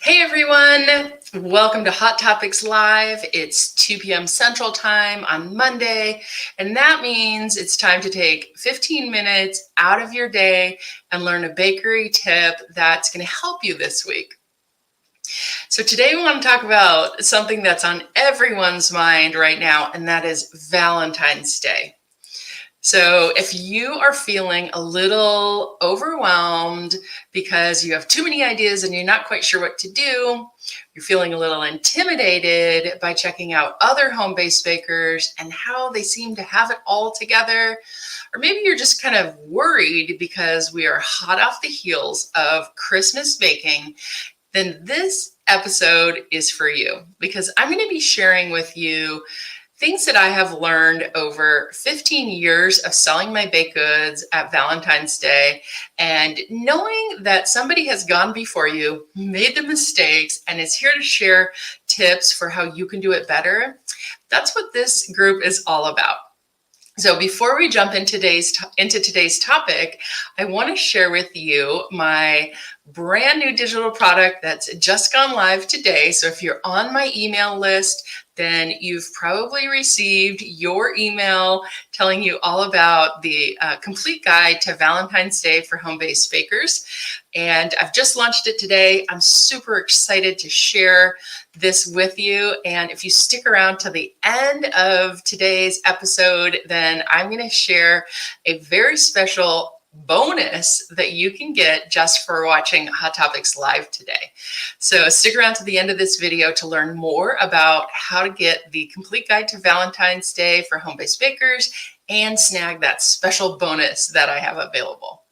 Hey everyone, welcome to Hot Topics Live. It's 2 p.m. Central Time on Monday, and that means it's time to take 15 minutes out of your day and learn a bakery tip that's going to help you this week. So today we want to talk about something that's on everyone's mind right now, and that is Valentine's Day. So if you are feeling a little overwhelmed because you have too many ideas and you're not quite sure what to do, you're feeling a little intimidated by checking out other home-based bakers and how they seem to have it all together, or maybe you're just kind of worried because we are hot off the heels of Christmas baking, then this episode is for you because I'm going to be sharing with you things that I have learned over 15 years of selling my baked goods at Valentine's Day, and knowing that somebody has gone before you, made the mistakes, and is here to share tips for how you can do it better. That's what this group is all about. So before we jump into today's topic, I want to share with you my brand new digital product that's just gone live today. So if you're on my email list, then you've probably received your email telling you all about the complete guide to Valentine's Day for home-based bakers. And I've just launched it today. I'm super excited to share this with you. And if you stick around to the end of today's episode, then I'm going to share a very special bonus that you can get just for watching Hot Topics Live today. So stick around to the end of this video to learn more about how to get the complete guide to Valentine's Day for home-based bakers and snag that special bonus that I have available.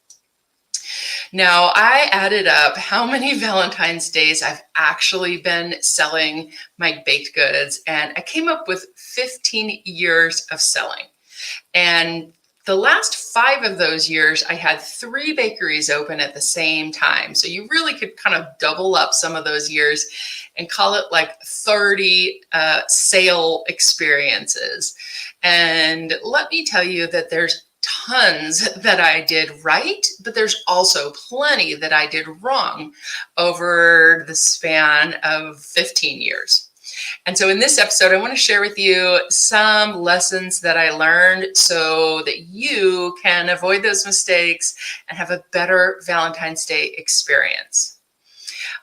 Now, I added up how many Valentine's Days I've actually been selling my baked goods, and I came up with 15 years of selling. And the last 5 of those years, I had 3 bakeries open at the same time. So you really could kind of double up some of those years and call it like 30 sale experiences. And let me tell you that there's tons that I did right, but there's also plenty that I did wrong over the span of 15 years. And so in this episode, I want to share with you some lessons that I learned so that you can avoid those mistakes and have a better Valentine's Day experience.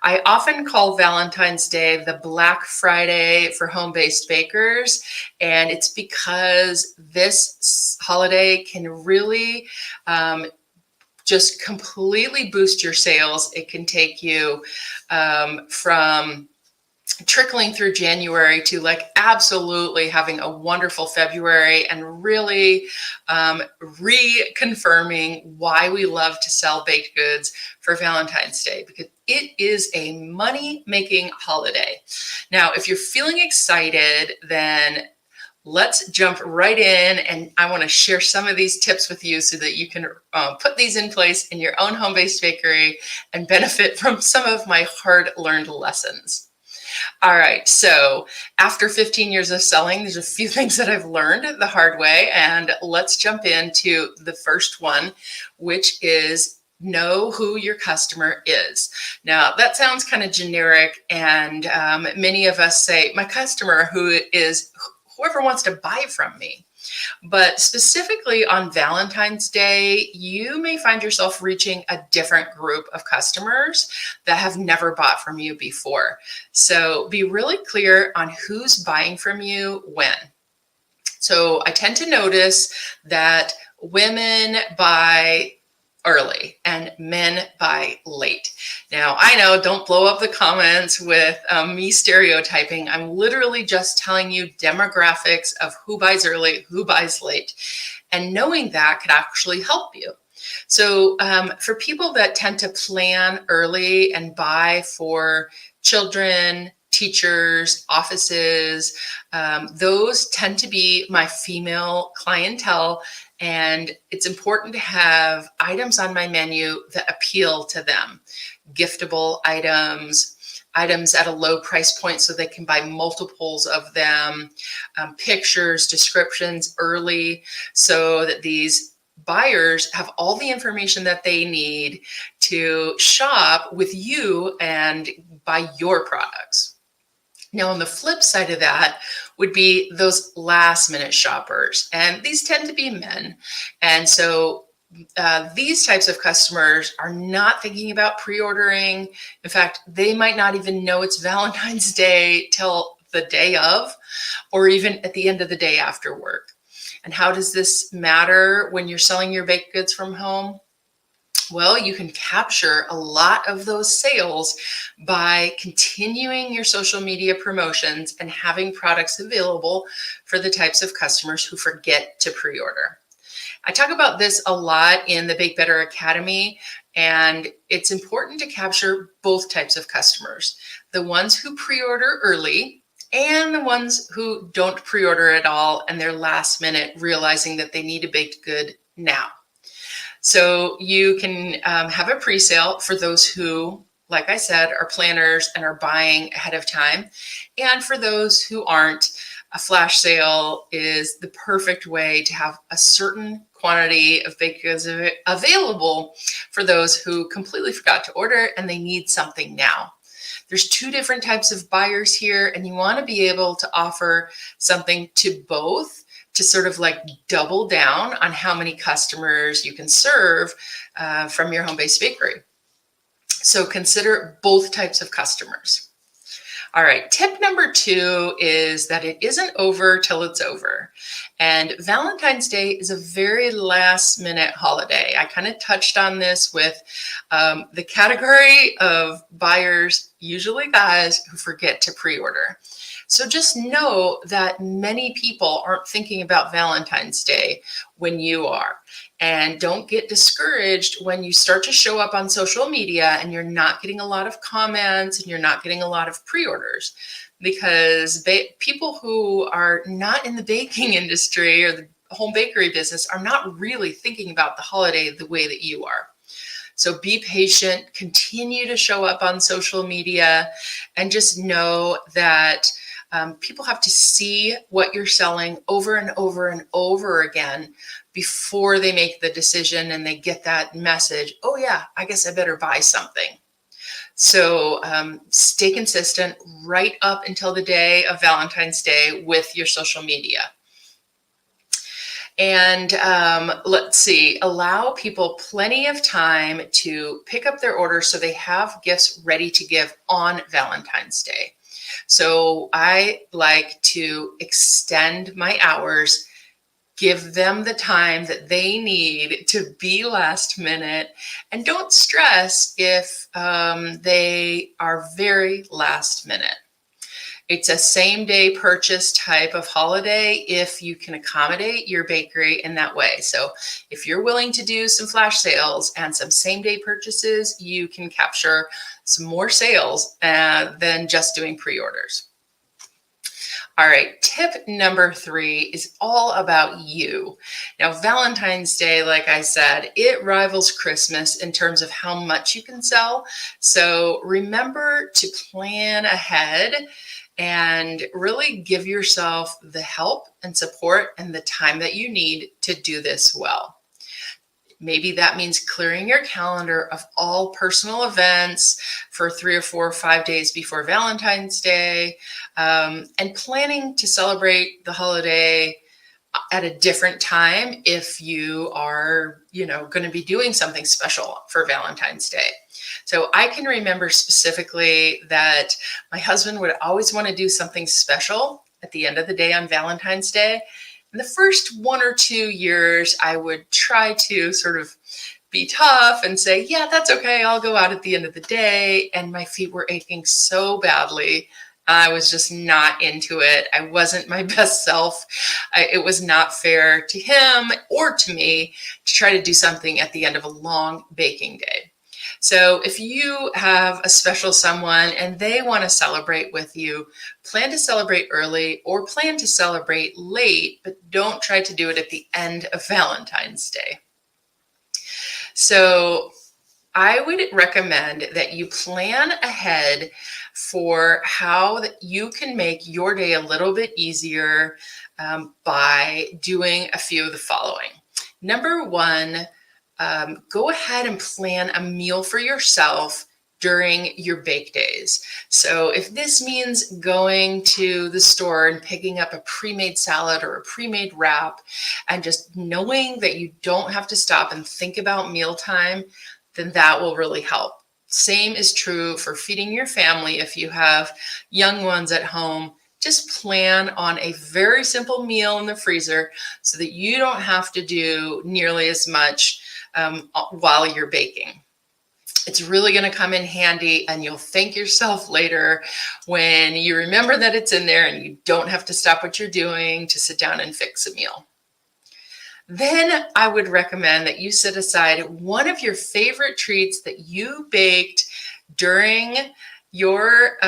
I often call Valentine's Day the Black Friday for home-based bakers, and it's because this holiday can really just completely boost your sales. It can take you from trickling through January to like absolutely having a wonderful February and really reconfirming why we love to sell baked goods for Valentine's Day, because it is a money-making holiday. Now, if you're feeling excited, then let's jump right in, and I want to share some of these tips with you so that you can put these in place in your own home-based bakery and benefit from some of my hard-learned lessons. All right, so after 15 years of selling, there's a few things that I've learned the hard way, and let's jump into the first one, which is know who your customer is. Now, that sounds kind of generic, and many of us say, my customer, who is whoever wants to buy from me. But specifically on Valentine's Day, you may find yourself reaching a different group of customers that have never bought from you before. So be really clear on who's buying from you when. So I tend to notice that women buy early and men buy late. Now, I know, don't blow up the comments with me stereotyping. I'm literally just telling you demographics of who buys early, who buys late. And knowing that could actually help you. So for people that tend to plan early and buy for children, teachers, offices, those tend to be my female clientele. And it's important to have items on my menu that appeal to them. Giftable items, items at a low price point so they can buy multiples of them, pictures, descriptions early so that these buyers have all the information that they need to shop with you and buy your products. Now, on the flip side of that would be those last minute shoppers, and these tend to be men. And so these types of customers are not thinking about pre-ordering. In fact, they might not even know it's Valentine's Day till the day of, or even at the end of the day after work. And how does this matter when you're selling your baked goods from home? Well, you can capture a lot of those sales by continuing your social media promotions and having products available for the types of customers who forget to pre-order. I talk about this a lot in the Bake Better Academy, and it's important to capture both types of customers, the ones who pre-order early and the ones who don't pre-order at all and they're last minute realizing that they need a baked good now. So you can have a pre-sale for those who, like I said, are planners and are buying ahead of time. And for those who aren't, a flash sale is the perfect way to have a certain quantity of baked goods available for those who completely forgot to order and they need something now. There's two different types of buyers here, and you want to be able to offer something to both, to sort of like double down on how many customers you can serve from your home-based bakery. So consider both types of customers. All right, tip number 2 is that it isn't over till it's over. And Valentine's Day is a very last minute holiday. I kind of touched on this with the category of buyers, usually guys, who forget to pre-order. So just know that many people aren't thinking about Valentine's Day when you are. And don't get discouraged when you start to show up on social media and you're not getting a lot of comments and you're not getting a lot of pre-orders, because people who are not in the baking industry or the home bakery business are not really thinking about the holiday the way that you are. So be patient, continue to show up on social media, and just know that people have to see what you're selling over and over and over again before they make the decision and they get that message, oh yeah, I guess I better buy something. So stay consistent right up until the day of Valentine's Day with your social media. And let's see, allow people plenty of time to pick up their order so they have gifts ready to give on Valentine's Day. So I like to extend my hours, give them the time that they need to be last minute, and don't stress if they are very last minute. It's a same day purchase type of holiday if you can accommodate your bakery in that way. So if you're willing to do some flash sales and some same day purchases, you can capture some more sales than just doing pre-orders. All right, tip number 3 is all about you. Now, Valentine's Day, like I said, it rivals Christmas in terms of how much you can sell. So remember to plan ahead and really give yourself the help and support and the time that you need to do this well. Maybe that means clearing your calendar of all personal events for 3 or 4 or 5 days before Valentine's Day, and planning to celebrate the holiday at a different time if you are, going to be doing something special for Valentine's Day. So I can remember specifically that my husband would always want to do something special at the end of the day on Valentine's Day. In the first 1 or 2 years, I would try to sort of be tough and say, yeah, that's okay, I'll go out at the end of the day. And my feet were aching so badly. I was just not into it. I wasn't my best self. It was not fair to him or to me to try to do something at the end of a long baking day. So if you have a special someone and they want to celebrate with you, plan to celebrate early or plan to celebrate late, but don't try to do it at the end of Valentine's Day. So I would recommend that you plan ahead for how you can make your day a little bit easier by doing a few of the following. Number one, go ahead and plan a meal for yourself during your bake days. So if this means going to the store and picking up a pre-made salad or a pre-made wrap and just knowing that you don't have to stop and think about mealtime, then that will really help. Same is true for feeding your family. If you have young ones at home, just plan on a very simple meal in the freezer so that you don't have to do nearly as much while you're baking. It's really going to come in handy, and you'll thank yourself later when you remember that it's in there and you don't have to stop what you're doing to sit down and fix a meal. Then I would recommend that you set aside one of your favorite treats that you baked during your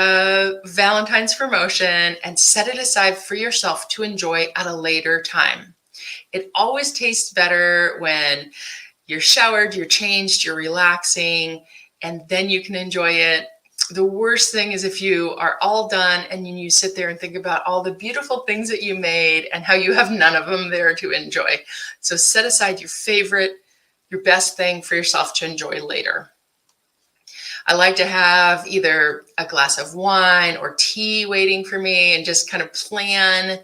Valentine's promotion and set it aside for yourself to enjoy at a later time. It always tastes better when you're showered, you're changed, you're relaxing, and then you can enjoy it. The worst thing is if you are all done and you sit there and think about all the beautiful things that you made and how you have none of them there to enjoy. So set aside your favorite, your best thing for yourself to enjoy later. I like to have either a glass of wine or tea waiting for me and just kind of plan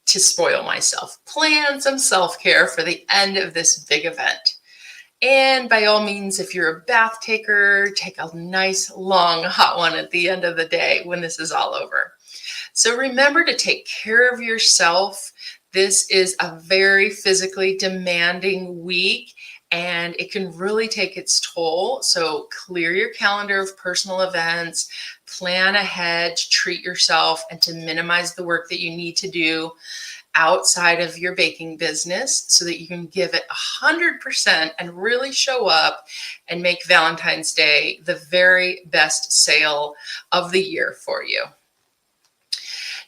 to spoil myself. Plan some self-care for the end of this big event. And by all means, if you're a bath taker, take a nice long hot one at the end of the day when this is all over. So remember to take care of yourself. This is a very physically demanding week, and it can really take its toll. So clear your calendar of personal events, plan ahead to treat yourself and to minimize the work that you need to do outside of your baking business so that you can give it 100% and really show up and make Valentine's Day the very best sale of the year for you.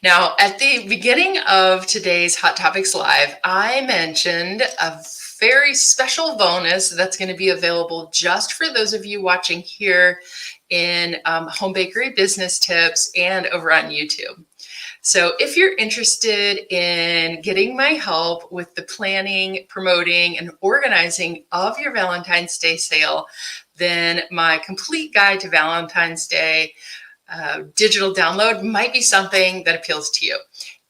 Now, at the beginning of today's Hot Topics Live, I mentioned a very special bonus that's going to be available just for those of you watching here in Home Bakery Business Tips and over on YouTube. So if you're interested in getting my help with the planning, promoting, and organizing of your Valentine's Day sale, then my complete guide to Valentine's Day digital download might be something that appeals to you.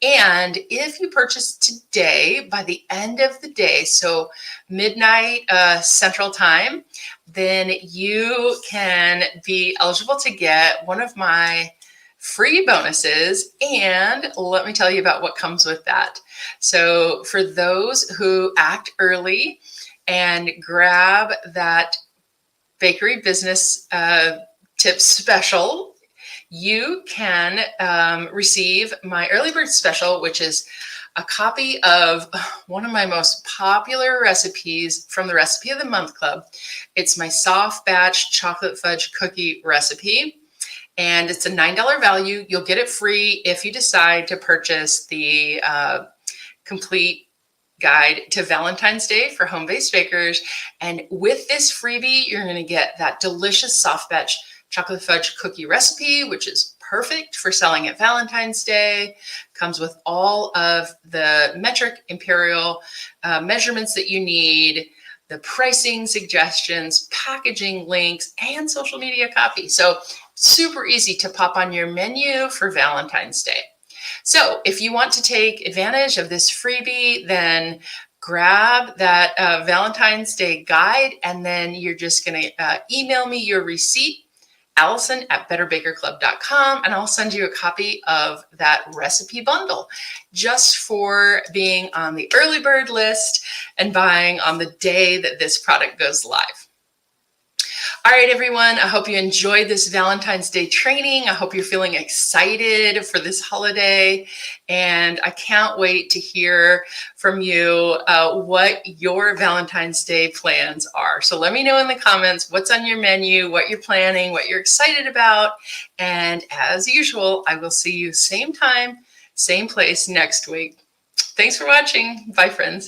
And if you purchase today, by the end of the day, so midnight Central Time, then you can be eligible to get one of my free bonuses, and let me tell you about what comes with that. So for those who act early and grab that bakery business tips special, you can receive my early bird special, which is a copy of one of my most popular recipes from the Recipe of the Month Club. It's my soft batch chocolate fudge cookie recipe. And it's a $9 value. You'll get it free if you decide to purchase the complete guide to Valentine's Day for home-based bakers. And with this freebie, you're going to get that delicious soft batch chocolate fudge cookie recipe, which is perfect for selling at Valentine's Day. Comes with all of the metric imperial measurements that you need, the pricing suggestions, packaging links, and social media copy. So super easy to pop on your menu for Valentine's Day. So if you want to take advantage of this freebie, then grab that Valentine's Day guide, and then you're just going to email me your receipt, Allison@betterbakerclub.com, and I'll send you a copy of that recipe bundle just for being on the early bird list and buying on the day that this product goes live. All right, everyone, I hope you enjoyed this Valentine's Day training. I hope you're feeling excited for this holiday, and I can't wait to hear from you what your Valentine's Day plans are. So let me know in the comments what's on your menu, what you're planning, what you're excited about, and as usual, I will see you same time, same place next week. Thanks for watching. Bye, friends.